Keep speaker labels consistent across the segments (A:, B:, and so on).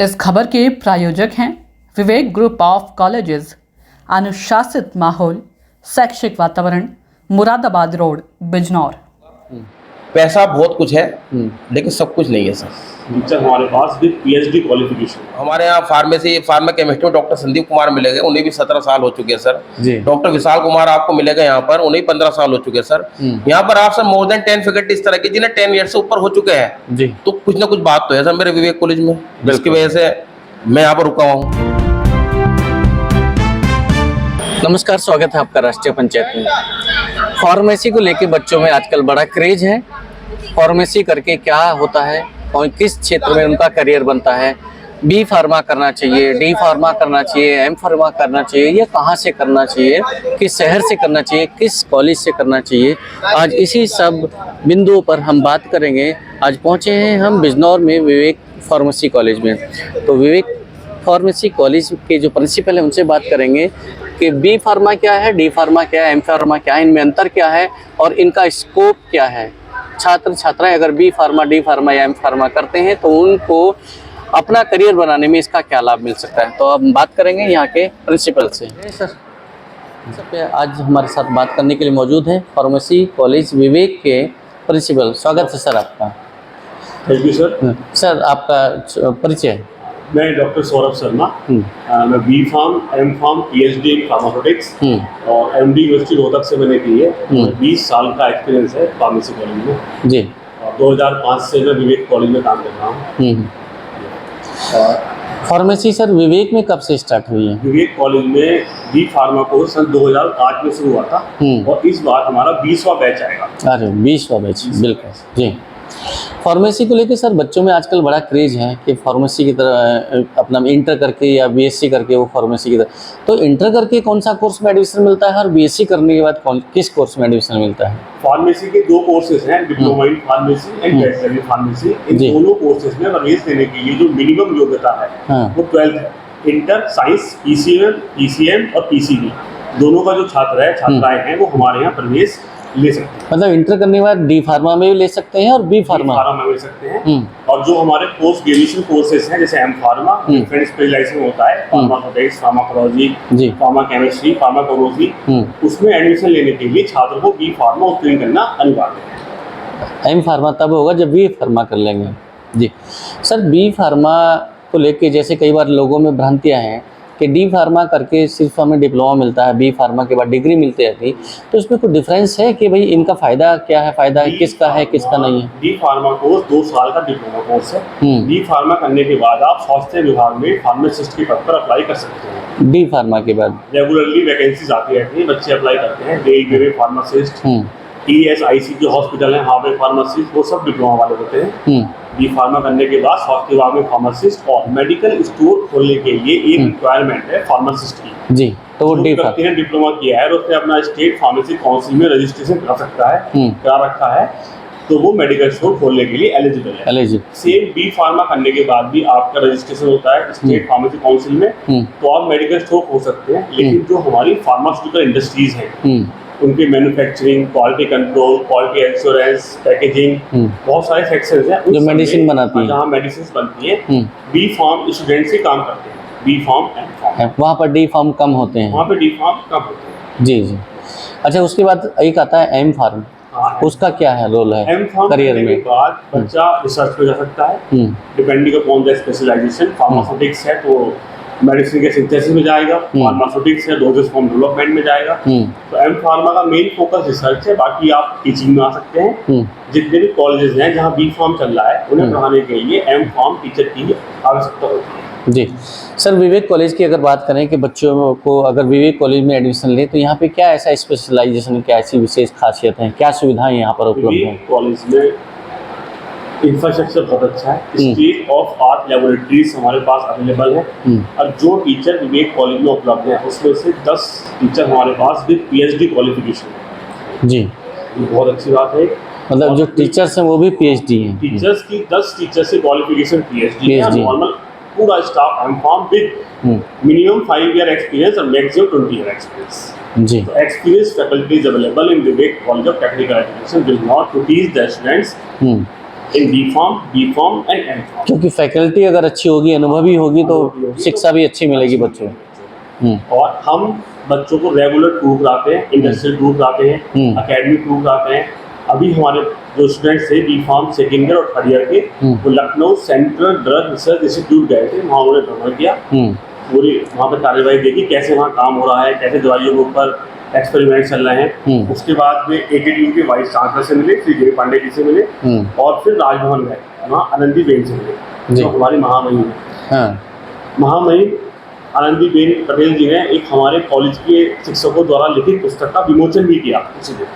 A: इस खबर के प्रायोजक हैं विवेक ग्रुप ऑफ कॉलेजेस, अनुशासित माहौल, शैक्षिक वातावरण, मुरादाबाद रोड, बिजनौर।
B: पैसा बहुत कुछ है लेकिन सब कुछ नहीं है सर।
C: टीचर हमारे पास विद पीएचडी क्वालिफिकेशन।
B: हमारे यहाँ फार्मा केमिस्ट्री में डॉक्टर संदीप कुमार मिलेंगे, उन्हें भी 17 साल हो चुके हैं सर। डॉक्टर विशाल कुमार आपको मिलेगा यहाँ पर, उन्हें 15 साल हो चुके हैं सर। यहाँ पर आप सर मोर देन 10 फैकल्टी इस तरह की जिन्हें 10 ईयर से ऊपर हो चुके हैं जी। तो कुछ ना कुछ बात तो है सर मेरे विवेक कॉलेज में, जिसकी वजह से मैं यहाँ पर रुका हुआ हूँ।
D: नमस्कार, स्वागत है आपका राष्ट्रीय पंचायत में। फार्मेसी को लेके बच्चों में आजकल बड़ा क्रेज है। फार्मेसी करके क्या होता है और किस क्षेत्र में उनका करियर बनता है, बी फार्मा करना चाहिए, डी फार्मा करना चाहिए, एम फार्मा करना चाहिए, या कहाँ से करना चाहिए, किस शहर से करना चाहिए, किस कॉलेज से करना चाहिए, आज इसी सब बिंदुओं पर हम बात करेंगे। आज पहुँचे हैं हम बिजनौर में विवेक फार्मेसी कॉलेज में। तो विवेक फार्मेसी कॉलेज के जो प्रिंसिपल हैं उनसे बात करेंगे कि बी फार्मा क्या है, डी फार्मा क्या है, एम फार्मा क्या है, इनमें अंतर क्या है और इनका स्कोप क्या है। छात्र छात्राएं अगर बी फार्मा, डी फार्मा या एम फार्मा करते हैं तो उनको अपना करियर बनाने में इसका क्या लाभ मिल सकता है। तो अब बात करेंगे यहाँ के प्रिंसिपल से। सर आज हमारे साथ बात करने के लिए मौजूद हैं फार्मेसी कॉलेज विवेक के प्रिंसिपल। स्वागत है सर आपका।
C: Thank you sir.
D: सर आपका परिचय।
C: मैं डॉक्टर सौरभ शर्मा, मैं B Pharm, M Pharm, PhD in pharmaceutics और एमडी यूनिवर्सिटी रोहतक से मैंने की है। 20 साल का एक्सपीरियंस है फार्मेसी कॉलेज में जी। और 2005 से मैं विवेक कॉलेज में काम कर रहा हूँ।
D: फार्मेसी सर विवेक में कब से स्टार्ट हुई है?
C: विवेक कॉलेज में बी फार्मा कोर्स सन 2008 में शुरू हुआ था और इस बार हमारा 20वां बैच आएगा।
D: अरे 20वां बैच, बिल्कुल जी। फार्मेसी को लेकर सर बच्चों में आजकल बड़ा क्रेज है कि फार्मेसी की तरह अपना इंटर करके या बीएससी करके वो फार्मेसी की तरह। तो इंटर करके कौन सा कोर्स में एडमिशन मिलता है और बीएससी करने के बाद किस कोर्स में एडमिशन मिलता है?
C: फार्मेसी के 2 कोर्सेज हैं, diploma in pharmacy and bachelor in pharmacy. इन दोनों कोर्सेज में प्रवेश लेने के लिए जो मिनिमम योग्यता है वो 12th है। इंटर, साइंस, पीसीएम और पीसीबी दोनों का जो छात्र है, छात्राएं हैं, वो हमारे यहाँ प्रवेश ले सकते हैं।
D: मतलब इंटर करने के बाद डी फार्मा में भी ले सकते हैं और बी फार्मा
C: में ले सकते हैं। और जो हमारे पोस्ट ग्रेजुएशन कोर्सेज हैं जैसे एम फार्मा, डिफरेंट स्पेशलाइजेशन होता है, फार्माकोटेक्स, फार्माकोलॉजी, फार्मा केमिस्ट्री, फार्माकोलॉजी, उसमें एडमिशन लेने के लिए छात्र को बी फार्मा उत्तीर्ण करना अनिवार्य है।
D: एम फार्मा तब होगा जब बी फार्मा कर लेंगे जी। सर बी फार्मा को लेके जैसे कई बार लोगों में भ्रांतियाँ हैं कि डी फार्मा करके सिर्फ हमें डिप्लोमा मिलता है, बी फार्मा के बाद डिग्री मिलती है, तो इसमें कोई डिफरेंस है कि भाई इनका फायदा क्या है, फायदा किसका है किसका नहीं है?
C: डी फार्मा कोर्स 2 साल का डिप्लोमा कोर्स है। डी फार्मा करने के बाद आप स्वास्थ्य विभाग में फार्मासिस्ट के पद पर अप्लाई कर सकते हैं।
D: डी फार्मा के बाद
C: रेगुलरली वैकेंसीज आती रहती है, बच्चे अप्लाई करते हैं। रेलवे में फार्मासिस्ट, ESIC जो हॉस्पिटल है वहाँ पे फार्मासिस्ट, वो सब डिप्लोमा वाले होते हैं। बी फार्मा करने के बाद स्वास्थ्य विभाग में फार्मासिस्ट और मेडिकल स्टोर खोलने के लिए एक रिक्वायरमेंट है फार्मासिस्ट की जी। तो वो व्यक्ति ने डिप्लोमा किया है और उसने अपना स्टेट फार्मेसी काउंसिल में रजिस्ट्रेशन कर सकता है, करा रखा है, तो वो मेडिकल स्टोर खोलने के लिए एलिजिबल है। सेम बी फार्मा करने के बाद भी आपका रजिस्ट्रेशन होता है स्टेट फार्मेसी काउंसिल में, तो आप मेडिकल स्टोर खोल सकते हैं। लेकिन जो हमारी फार्मास्यूटिकल इंडस्ट्रीज हैं उनके manufacturing, quality control, quality assurance, packaging, बहुत सारे सेक्शंस हैं
D: जो मेडिसिन बनाती है,
C: जहाँ मेडिसिन बनती है। बी फार्म स्टूडेंट से काम करते हैं, बी फार्म, एम फार्म।
D: वहाँ पर डी फार्म कम होते हैं,
C: वहाँ पे डी फार्म कम होते हैं जी
D: जी। अच्छा, उसके बाद एक आता है एम फार्म, उसका क्या है रोल है
C: एम फार्म
D: करियर में?
C: के बाद बच्चा रिसर्च पे जा सकता है, depending upon the specialisation. Pharmaceutics है तो मेडिसिन के सिंथेसिस में जाएगा, फार्मास्यूटिक्स है डोजेस फॉर्म डेवलपमेंट में जाएगा। तो एम फार्मा का मेन फोकस रिसर्च है, बाकी आप टीचिंग में आ सकते हैं। जितने भी कॉलेजेस हैं जहाँ बी फार्म चल रहा है उन्हें पढ़ाने के लिए एम फार्म टीचर की आवश्यकता होती है
D: जी। सर विवेक कॉलेज की अगर बात करें कि बच्चों को अगर विवेक कॉलेज में एडमिशन ले तो यहाँ पे क्या ऐसा स्पेशलाइजेशन, क्या ऐसी विशेष खासियत है, क्या सुविधाएं यहाँ पर उपलब्ध हैं?
C: कॉलेज में इंफ्रास्ट्रक्चर बहुत अच्छा है, स्टेट ऑफ आर्ट लेबोरेटरीज हमारे पास अवेलेबल है। और जो टीचर विवेक कॉलेज में उपलब्ध है उसमें से 10 टीचर हमारे पास विद पीएचडी क्वालिफिकेशन है जी। ये बहुत अच्छी बात है।
D: मतलब जो टीचर्स हैं वो भी पीएचडी हैं?
C: टीचर्स की 10 टीचर से क्वालिफिकेशन पीएचडी है। नॉर्मल पूरा staff M pharm with minimum 5 year experience और मैक्सिमम 20 ईयर एक्सपीरियंस जी। Experience faculties available in Vivek college of technical education will not to teach the students in B pharm and M pharm.
D: क्योंकि faculty अगर अच्छी होगी, अनुभवी होगी तो शिक्षा भी अच्छी मिलेगी बच्चों को।
C: और हम बच्चों को रेगुलर टूर कराते हैं, इंडस्ट्रियल टूर कराते हैं, एकेडमिक टूर कराते हैं। अभी हमारे जो स्टूडेंट्स थे बी फार्म सेकेंड ईयर और थर्ड ईयर के, वो Lucknow central drug research institute गए थे, वहाँ उन्होंने भ्रमण किया, पूरी वहाँ पर कार्यवाही देखी कैसे वहाँ काम हो रहा है, कैसे दवाइयों के ऊपर एक्सपेरिमेंट चल रहे हैं। उसके बाद में AKTU के वाइस चांसलर से मिले, श्री देवी पांडे जी से मिले, और फिर राजभवन गए, वहाँ आनंदीबेन से मिले जो हमारी महामहिम है। महामहिम आनंदीबेन पटेल जी ने एक हमारे कॉलेज के शिक्षकों द्वारा लिखित पुस्तक का विमोचन भी किया उसी दिन।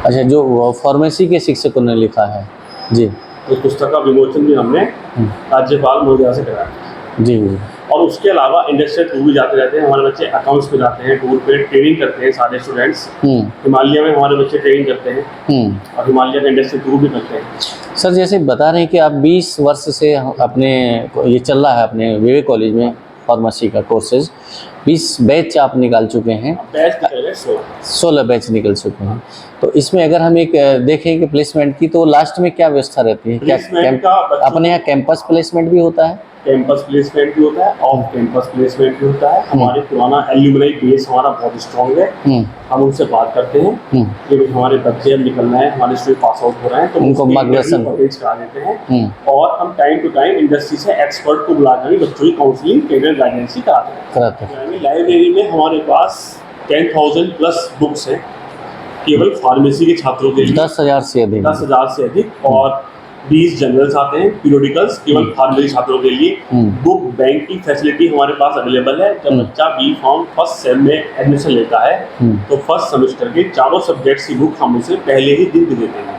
D: अच्छा, जो फार्मेसी के शिक्षकों ने लिखा है जी,
C: उस पुस्तक का विमोचन भी हमने राज्यपाल महोदया से कराया
D: जी।
C: और उसके अलावा इंडस्ट्रियल टूर भी जाते रहते हैं, हमारे बच्चे अकाउंट्स पे जाते हैं टूर पे, ट्रेनिंग करते हैं सारे स्टूडेंट्स। हिमालय में हमारे बच्चे ट्रेनिंग करते हैं और हिमालय का इंडस्ट्रियल टूर भी करते हैं।
D: सर, जैसे बता रहे हैं कि आप 20 वर्ष से अपने ये चल रहा है अपने विवेक कॉलेज में फार्मेसी का कोर्सेज, 20 बैच आप निकाल चुके हैं,
C: बैच निकल गए
D: 16 बैच निकल चुके हैं। तो इसमें अगर हम एक देखें कि प्लेसमेंट की, तो लास्ट में क्या व्यवस्था रहती है? क्या अपने यहाँ कैंपस प्लेसमेंट भी होता है?
C: कैंपस प्लेसमेंट भी होता है, ऑफ कैंपस प्लेसमेंट भी होता है। हमारे पुराना एल्यूमिनाई बेस हमारा बहुत स्ट्रॉन्ग है, हम उनसे बात करते हैं कि हमारे बच्चे अब निकलना है, हमारे स्टूडेंट पास आउट हो रहे हैं, तो
D: उनको मार्गदर्शन
C: करा देते हैं। और हम टाइम टू टाइम इंडस्ट्री से एक्सपर्ट को बुलाकर भी बच्चों की काउंसलिंग, कैरियर गाइडेंस कराते हैं। लाइब्रेरी में हमारे पास 10,000 प्लस बुक्स हैं केवल फार्मेसी के छात्रों के लिए,
D: 10,000 से अधिक,
C: 10,000 से अधिक, और 20 जर्नल्स आते हैं, पीरियोडिकल्स केवल फार्मेसी छात्रों के लिए। बुक बैंक की फैसिलिटी हमारे पास अवेलेबल है। जब बच्चा बी फॉर्म फर्स्ट सेम में एडमिशन लेता है तो फर्स्ट सेमेस्टर के चारों सब्जेक्ट्स की बुक हम उसे पहले ही दिन दे देते हैं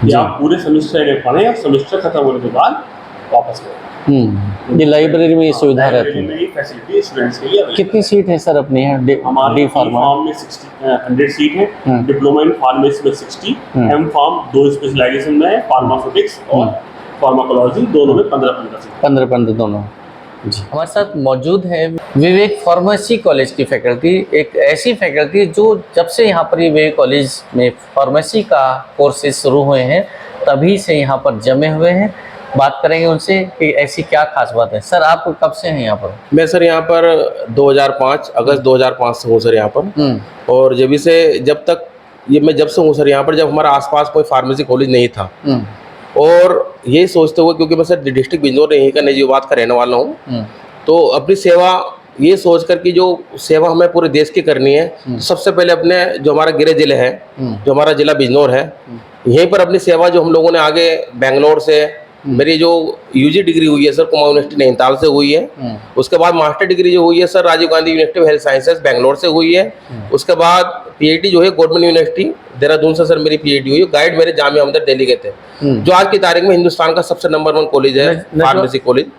C: कि आप पूरे सेमेस्टर में पढ़ें और सेमेस्टर खत्म होने के बाद वापस करें।
D: ये लाइब्रेरी में ये सुविधा रहती है।
C: ये फैसिलिटी स्टूडेंट्स के लिए
D: कितनी सीट है सर अपने यहाँ?
C: हमारे
D: डी
C: फॉर्म में 100 सीट है, डिप्लोमा इन फार्मेसी में 60, एम फार्म 2 स्पेशलाइजेशन में है, फार्मास्यूटिक्स और फार्माकोलॉजी, दोनों में 15-15 सीट,
D: 15-15 दोनों जी। हमारे साथ मौजूद है विवेक फार्मेसी कॉलेज की फैकल्टी, एक ऐसी फैकल्टी जो जब से यहाँ पर ये विवेक कॉलेज में फार्मेसी का कोर्सेज शुरू हुए हैं तभी से यहाँ पर जमे हुए हैं। बात करेंगे उनसे कि ऐसी क्या खास बात है। सर, आप कब से हैं यहाँ पर?
B: मैं सर यहाँ पर 2005 अगस्त 2005 से हूँ सर यहाँ पर। और जब तक मैं जब से हूँ सर यहाँ पर, जब हमारा आसपास कोई फार्मेसी कॉलेज नहीं था, और यही सोचते हुए, क्योंकि मैं सर डिस्ट्रिक्ट बिजनौर यहीं का नजीबाबाद का रहने वाला हूँ, तो अपनी सेवा ये सोच कर कि जो सेवा हमें पूरे देश की करनी है, सबसे पहले अपने जो हमारा गृह जिले है, जो हमारा जिला बिजनौर है, यहीं पर अपनी सेवा जो हम लोगों ने आगे बेंगलोर से, मेरी जो यूजी डिग्री हुई है सर कुमाऊं यूनिवर्सिटी नैनीताल से हुई है। उसके बाद मास्टर डिग्री जो हुई है sir Rajiv Gandhi university of health sciences Bangalore से हुई है। उसके बाद पीएचडी जो है गवर्नमेंट यूनिवर्सिटी देहरादून से सर मेरी पीएचडी हुई है। गाइड मेरे जामिया हमदर्द दिल्ली के थे, जो आज की तारीख में हिंदुस्तान का सबसे नंबर 1 कॉलेज है फार्मेसी कॉलेज,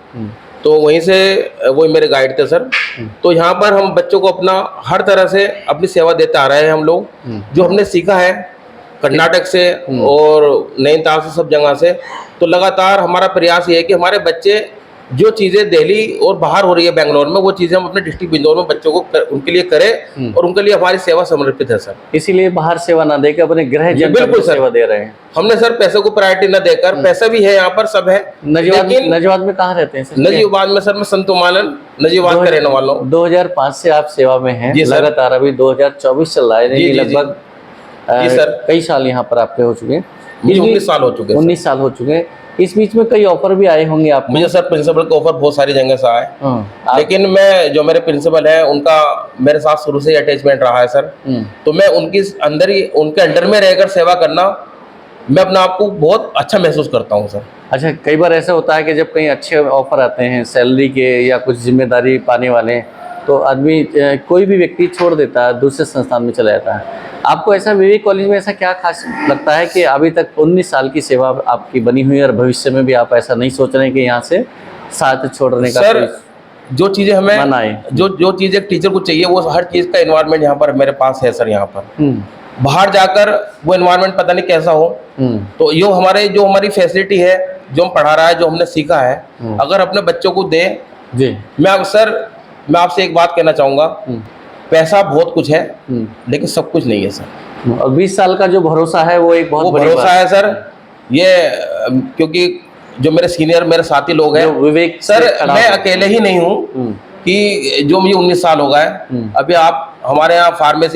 B: तो वहीं से वो मेरे गाइड थे सर। तो यहाँ पर हम बच्चों को अपना हर तरह से अपनी सेवा देते आ रहे हैं हम लोग। जो हमने सीखा है कर्नाटक से और नैनीताल से, सब जगह से, तो लगातार हमारा प्रयास ये है कि हमारे बच्चे जो चीज़ें दिल्ली और बाहर हो रही है बेंगलोर में, वो चीज़ें हम अपने डिस्ट्रिक्ट बिजनौर में बच्चों को उनके लिए करें, और उनके लिए हमारी सेवा समर्पित है सर।
D: इसीलिए बाहर सेवा ना देकर अपने गृह जनता को सेवा दे रहे हैं।
B: हमने सर पैसे को प्रायोरिटी न देकर, पैसा भी है यहाँ पर, सब है।
D: नजीबाबाद में कहाँ रहते हैं सर?
B: नजीबाबाद में सर मैं संत उमालन नजीबाबाद का रहने वाला हूँ।
D: 2005 से आप सेवा में हैं लगातार, अभी 2024 चल रहा है, लगभग कई साल यहाँ पर आपके हो चुके हैं?
B: 19 साल हो चुके हैं।
D: 19 साल हो चुके हैं। इस बीच में कई ऑफर भी आए होंगे आपको?
B: मुझे सर प्रिंसिपल के ऑफर बहुत सारी जगह से आए, लेकिन मैं जो मेरे प्रिंसिपल है उनका मेरे साथ शुरू से ही अटैचमेंट रहा है सर। तो मैं उनके अंडर में रहकर सेवा करना, मैं अपने आप को बहुत अच्छा महसूस करता हूँ सर।
D: अच्छा, कई बार ऐसा होता है कि जब कहीं अच्छे ऑफर आते हैं सैलरी के या कुछ जिम्मेदारी पाने वाले, तो आदमी कोई भी व्यक्ति छोड़ देता है, दूसरे संस्थान में चला जाता है। आपको ऐसा विवेक कॉलेज में ऐसा क्या खास लगता है कि अभी तक 19 साल की सेवा आपकी बनी हुई है और भविष्य में भी आप ऐसा नहीं सोच रहे हैं कि यहाँ से साथ छोड़ने का?
B: सर, जो चीज़ें हमें जो चीज़ एक टीचर को चाहिए, वो हर चीज़ का एनवायरनमेंट यहाँ पर मेरे पास है सर। यहाँ पर बाहर जाकर वो एनवायरनमेंट पता नहीं कैसा हो, तो जो हमारी फैसिलिटी है, जो हम पढ़ा रहा है, जो हमने सीखा है, अगर अपने बच्चों को दे जी। मैं आपसे एक बात कहना चाहूँगा, पैसा बहुत कुछ है लेकिन सब कुछ नहीं है सर।
D: और 20 साल का जो भरोसा है वो एक बहुत
B: भरोसा है सर। ये क्योंकि जो मेरे सीनियर मेरे साथी लोग हैं
D: जो विवेक से
B: सर,
D: खड़ा
B: मैं
D: हो।
B: अकेले ही नहीं हूँ कि जो मुझे 19 साल हो गए। अभी आप हमारे यहाँ फार्मा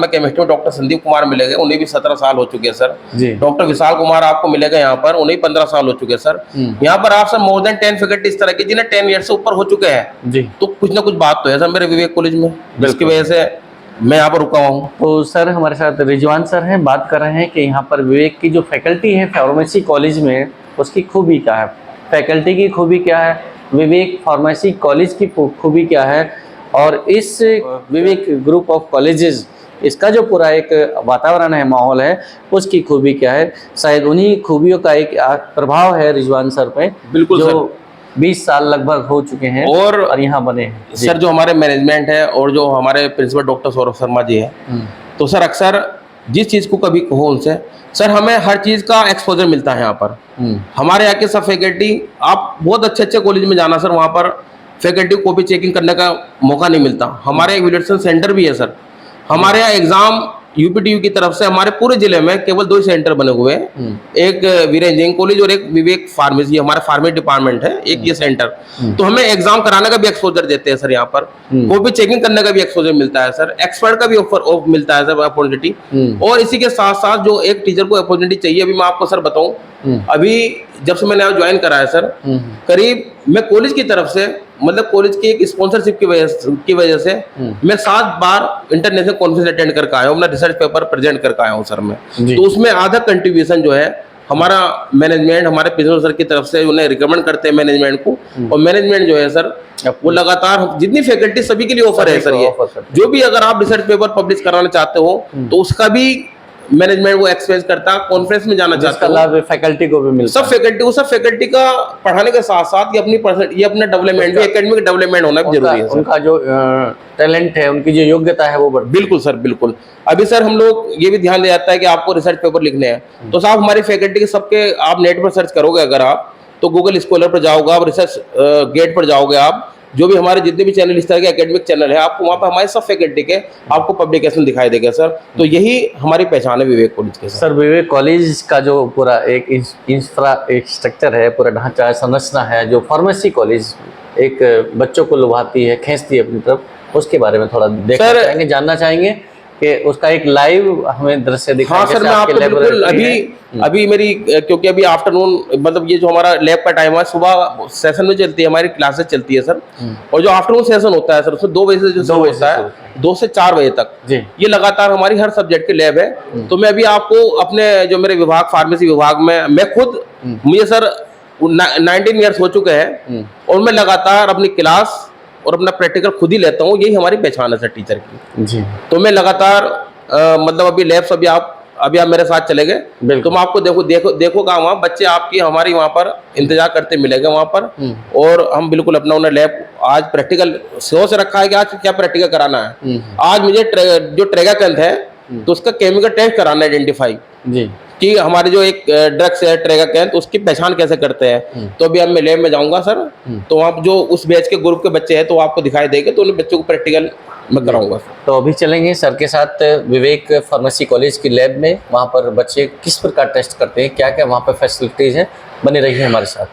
B: केमिस्ट्री में डॉक्टर संदीप कुमार मिलेंगे, उन्हें भी 17 साल हो चुके हैं सर।
D: जी।
B: डॉक्टर विशाल कुमार आपको मिलेगा यहाँ पर, उन्हें 15 साल हो चुके हैं सर। यहाँ पर आप सर मोर देन 10 फैकल्टी इस तरह की जिन्हें 10 ईयर से ऊपर हो चुके हैं।
D: जी।
B: तो कुछ ना कुछ बात तो है सर मेरे विवेक कॉलेज में, जिसकी वजह से मैं यहाँ पर रुका हुआ हूँ।
D: तो सर हमारे साथ रिजवान सर हैं, बात कर रहे हैं कि यहाँ पर विवेक की जो फैकल्टी है फार्मेसी कॉलेज में, उसकी खूबी क्या है, फैकल्टी की खूबी क्या है, विवेक फार्मेसी कॉलेज की खूबी क्या है, और इस विवेक ग्रुप ऑफ कॉलेजेस इसका जो पूरा एक वातावरण है, माहौल है, उसकी खूबी क्या है। शायद उन्हीं खूबियों का एक प्रभाव है रिजवान सर पे,
B: बिल्कुल
D: जो
B: सर।
D: 20 साल लगभग हो चुके हैं और यहाँ बने हैं। जी।
B: सर जो हमारे मैनेजमेंट है और जो हमारे प्रिंसिपल डॉक्टर सौरभ शर्मा जी है, तो सर अक्सर जिस चीज़ को कभी कहो उनसे, सर हमें हर चीज़ का एक्सपोजर मिलता है यहाँ पर। हमारे यहाँ के सब फैकल्टी, आप बहुत अच्छे अच्छे कॉलेज में जाना सर, वहाँ पर फैकल्टी को कॉपी चेकिंग करने का मौका नहीं मिलता। हमारे एक वैल्यूएशन सेंटर भी है सर। हमारे यहाँ एग्जाम यूपीटीयू की तरफ से हमारे पूरे जिले में केवल 2 ही सेंटर बने हुए हैं, एक वीर इंजीनियरिंग कॉलेज और एक विवेक फार्मेसी, हमारा फार्मेसी डिपार्टमेंट है, एक ये सेंटर। तो हमें एग्जाम कराने का भी एक्सपोजर देते हैं सर यहाँ पर, कॉपी चेकिंग करने का भी एक्सपोजर मिलता है सर, एक्सपर्ट का भी ऑफर मिलता है सर अपॉर्चुनिटी। और इसी के साथ साथ जो एक टीचर को अपॉर्चुनिटी चाहिए, अभी मैं आपको सर बताऊं, अभी जब से मैंने ज्वाइन करा है सर, करीब मैं कॉलेज की तरफ से, मतलब कॉलेज की एक स्पॉन्सरशिप की वजह से मैं 7 बार इंटरनेशनल कॉन्फ्रेंस अटेंड करके आया हूँ, अपना रिसर्च पेपर प्रेजेंट करके आया हूँ सर मैं। तो उसमें आधा कंट्रीब्यूशन जो है हमारा मैनेजमेंट, हमारे प्रिंसिपल सर की तरफ से उन्हें रिकमेंड करते हैं मैनेजमेंट को, और मैनेजमेंट जो है सर वो लगातार जितनी फैकल्टी सभी के लिए ऑफर है सर। ये जो भी अगर आप रिसर्च पेपर पब्लिश कराना चाहते हो तो उसका भी मैनेजमेंट वो एक्सपेंस करता है। कॉन्फ्रेंस में जाना चाहता
D: लाभ फैकल्टी को भी मिलता
B: सब फैकल्टी का पढ़ाने के साथ साथ ये अपना डेवलपमेंट भी, एकेडमिक डेवलपमेंट होना भी जरूरी है।
D: उनका जो टैलेंट है, उनकी जो योग्यता है वो
B: बिल्कुल सर, बिल्कुल। अभी सर हम लोग ये भी ध्यान दिया जाता है कि आपको रिसर्च पेपर लिखने हैं तो साहब हमारी फैकल्टी के सबके आप नेट पर सर्च करोगे अगर आप, तो गूगल स्कॉलर पर जाओगे आप, रिसर्च गेट पर जाओगे आप, जो भी हमारे जितने भी चैनल इस तरह के एकेडमिक चैनल है, आपको वहाँ पर हमारे सब फैकल्टी के आपको पब्लिकेशन दिखाई देगा सर। तो यही हमारी पहचान है विवेक कॉलेज के
D: सर। विवेक कॉलेज का जो पूरा एक इंफ्रास्ट्रक्चर है, पूरा ढांचा है, संरचना है, जो फार्मेसी कॉलेज एक बच्चों को लुभाती है, खींचती है अपनी तरफ, उसके बारे में थोड़ा देखना चाहेंगे, जानना चाहेंगे कि उसका एक लाइव हमें दृश्य दिखाएं।
B: हाँ सर, मैं आपको बिल्कुल अभी मेरी, क्योंकि अभी आफ्टरनून, मतलब ये जो हमारा लैब का टाइम है, सुबह सेशन में चलती है हमारी क्लासेस चलती है सर, और जो आफ्टरनून सेशन होता है सर उसमें 2 बजे से जो होता है 2 से 4 बजे तक ये लगातार हमारी हर सब्जेक्ट की लैब है। तो मैं अभी आपको अपने जो मेरे विभाग फार्मेसी विभाग में, मैं खुद, मुझे सर 19 ईयर्स हो चुके हैं और मैं लगातार अपनी क्लास और अपना प्रैक्टिकल खुद ही लेता हूँ। यही हमारी पहचान है सर टीचर की जी। तो मैं लगातार मतलब अभी लैब्स अभी आप मेरे साथ चले गए तो मैं आपको देखोगा वहाँ बच्चे आपकी हमारी वहाँ पर इंतजार करते मिलेंगे वहाँ पर, और हम बिल्कुल अपना उन्हें लैब आज प्रैक्टिकल सोच रखा है कि आज क्या प्रैक्टिकल कराना है। आज मुझे जो ट्रेगाकंथ है तो उसका केमिकल टेस्ट कराना है, आइडेंटिफाई जी कि हमारे जो एक ड्रग्स है ट्रेगाकंथ, तो उसकी पहचान कैसे करते हैं। तो अभी अब मैं लैब में जाऊंगा सर, तो आप जो उस बैच के ग्रुप के बच्चे हैं तो आपको दिखाई देंगे, तो उन बच्चों को प्रैक्टिकल मैं कराऊंगा। तो
D: अभी चलेंगे सर के साथ विवेक फार्मेसी कॉलेज की लैब में, वहाँ पर बच्चे किस प्रकार टेस्ट करते हैं, क्या क्या वहाँ पर फैसिलिटीज है। बने रहिए हमारे साथ।